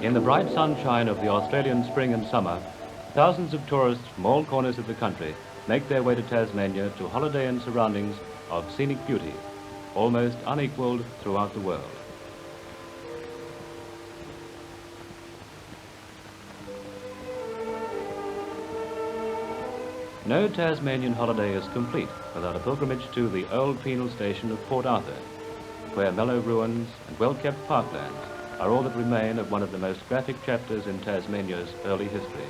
In the bright sunshine of the Australian spring and summer, thousands of tourists from all corners of the country make their way to Tasmania to holiday in surroundings of scenic beauty, almost unequaled throughout the world. No Tasmanian holiday is complete without a pilgrimage to the old penal station of Port Arthur, where mellow ruins and well-kept parklands are all that remain of one of the most graphic chapters in Tasmania's early history.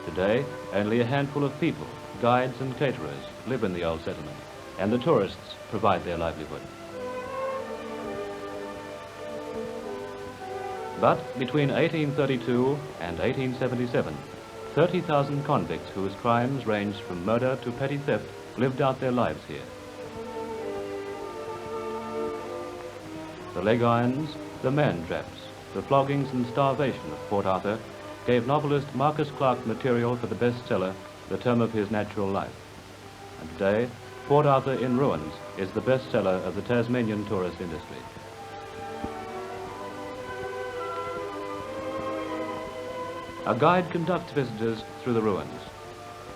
Today, only a handful of people, guides and caterers, live in the old settlement, and the tourists provide their livelihood. But between 1832 and 1877, 30,000 convicts whose crimes ranged from murder to petty theft lived out their lives here. The leg irons, the man traps, the floggings and starvation of Port Arthur gave novelist Marcus Clarke material for the bestseller, The Term of His Natural Life. And today, Port Arthur in Ruins is the bestseller of the Tasmanian tourist industry. A guide conducts visitors through the ruins.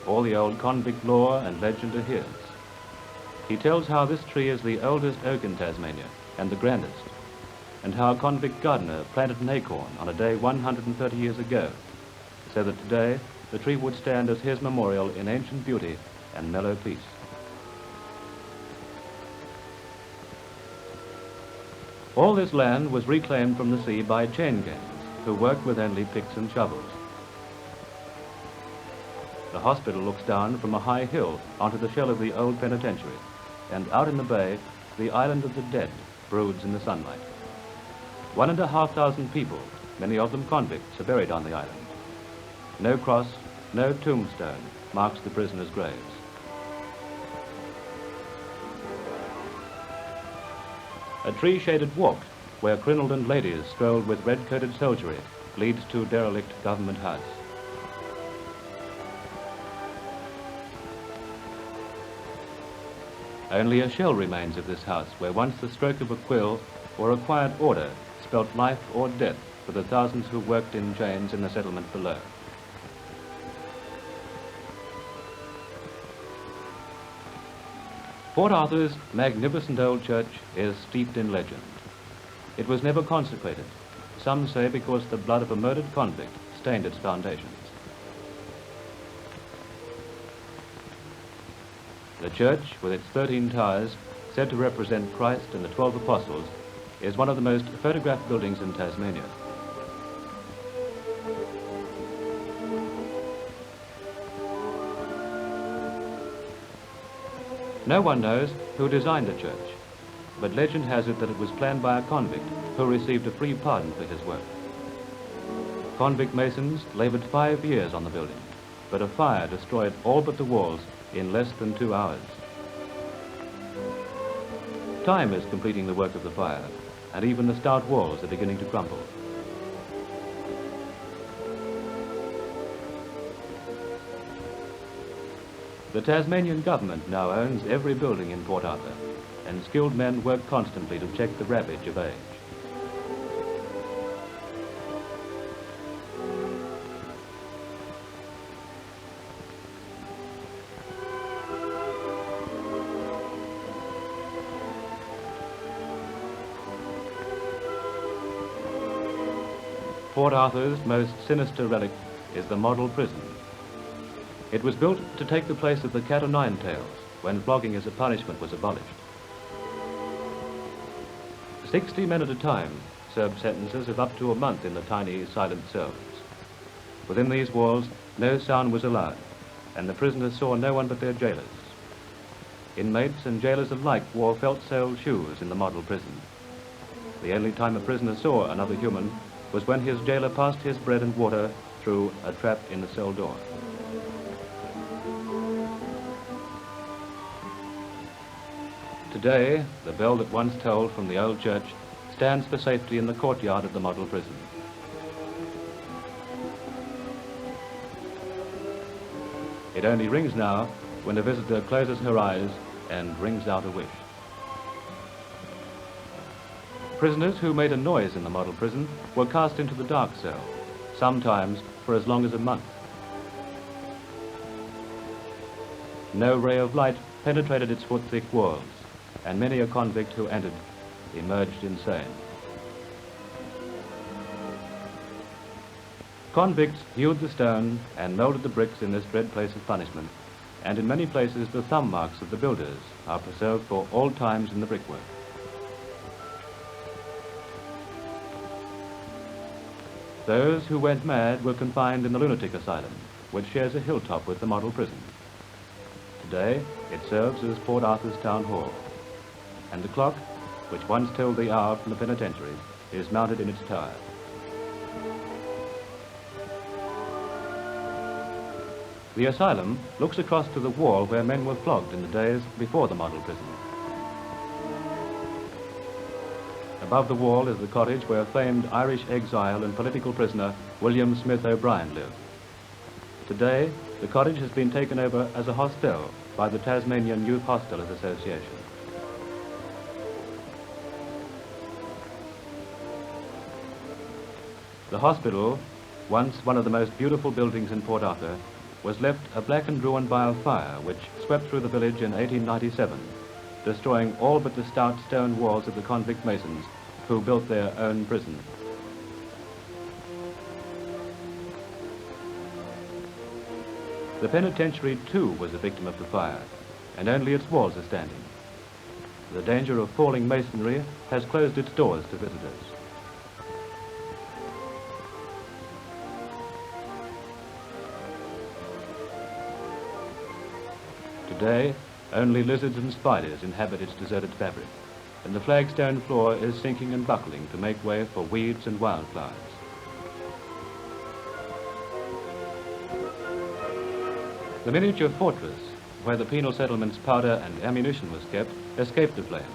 All the old convict lore and legend are his. He tells how this tree is the oldest oak in Tasmania and the grandest, and how a convict gardener planted an acorn on a day 130 years ago, so that today the tree would stand as his memorial in ancient beauty and mellow peace. All this land was reclaimed from the sea by chain gangs who worked with only picks and shovels. The hospital looks down from a high hill onto the shell of the old penitentiary, and out in the bay, the island of the dead broods in the sunlight. 1,500 people, many of them convicts, are buried on the island. No cross, no tombstone marks the prisoners' graves. A tree-shaded walk where crinolined ladies strolled with red-coated soldiery leads to derelict government house. Only a shell remains of this house where once the stroke of a quill or a quiet order spelt life or death for the thousands who worked in chains in the settlement below. Port Arthur's magnificent old church is steeped in legend. It was never consecrated, some say because the blood of a murdered convict stained its foundations. The church, with its 13 towers, said to represent Christ and the 12 apostles, is one of the most photographed buildings in Tasmania. No one knows who designed the church, but legend has it that it was planned by a convict who received a free pardon for his work. Convict masons labored 5 years on the building, but a fire destroyed all but the walls in less than 2 hours. Time is completing the work of the fire, and even the stout walls are beginning to crumble. The Tasmanian government now owns every building in Port Arthur, and skilled men work constantly to check the ravage of age. Port Arthur's most sinister relic is the model prison. It was built to take the place of the cat o' nine tails when flogging as a punishment was abolished. 60 men at a time served sentences of up to a month in the tiny, silent cells. Within these walls, no sound was allowed, and the prisoners saw no one but their jailers. Inmates and jailers alike wore felt-soled shoes in the model prison. The only time a prisoner saw another human was when his jailer passed his bread and water through a trap in the cell door. Today, the bell that once tolled from the old church stands for safety in the courtyard of the model prison. It only rings now when a visitor closes her eyes and rings out a wish. Prisoners who made a noise in the model prison were cast into the dark cell, sometimes for as long as a month. No ray of light penetrated its foot-thick walls, and many a convict who entered emerged insane. Convicts hewed the stone and moulded the bricks in this dread place of punishment, and in many places the thumb marks of the builders are preserved for all times in the brickwork. Those who went mad were confined in the lunatic asylum, which shares a hilltop with the model prison. Today, it serves as Port Arthur's town hall, and the clock, which once told the hour from the penitentiary, is mounted in its tower. The asylum looks across to the wall where men were flogged in the days before the model prison. Above the wall is the cottage where famed Irish exile and political prisoner William Smith O'Brien lived. Today, the cottage has been taken over as a hostel by the Tasmanian Youth Hostelers Association. The hospital, once one of the most beautiful buildings in Port Arthur, was left a blackened ruin by a fire which swept through the village in 1897, destroying all but the stout stone walls of the convict masons who built their own prison. The penitentiary too was a victim of the fire, and only its walls are standing. The danger of falling masonry has closed its doors to visitors. Today, only lizards and spiders inhabit its deserted fabric, and the flagstone floor is sinking and buckling to make way for weeds and wildflowers. The miniature fortress, where the penal settlement's powder and ammunition was kept, escaped the flames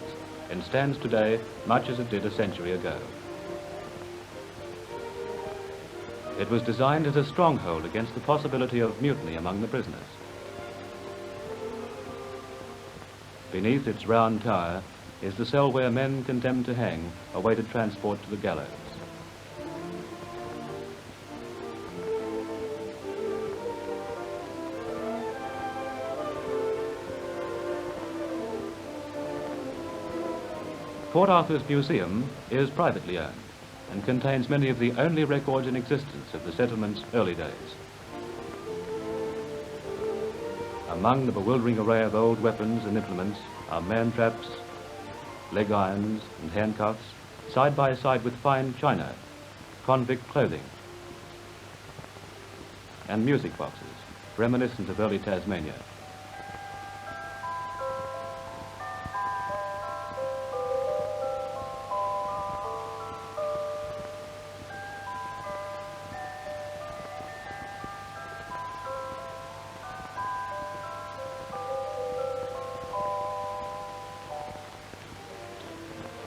and stands today much as it did a century ago. It was designed as a stronghold against the possibility of mutiny among the prisoners. Beneath its round tower is the cell where men condemned to hang awaited transport to the gallows. Port Arthur's museum is privately owned and contains many of the only records in existence of the settlement's early days. Among the bewildering array of old weapons and implements are man-traps, leg irons and handcuffs, side by side with fine china, convict clothing, and music boxes, reminiscent of early Tasmania.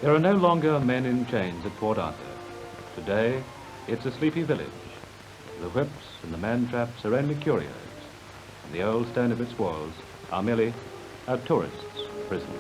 There are no longer men in chains at Port Arthur. Today, it's a sleepy village. The whips and the man-traps are only curios, and the old stone of its walls are merely a tourist's prison.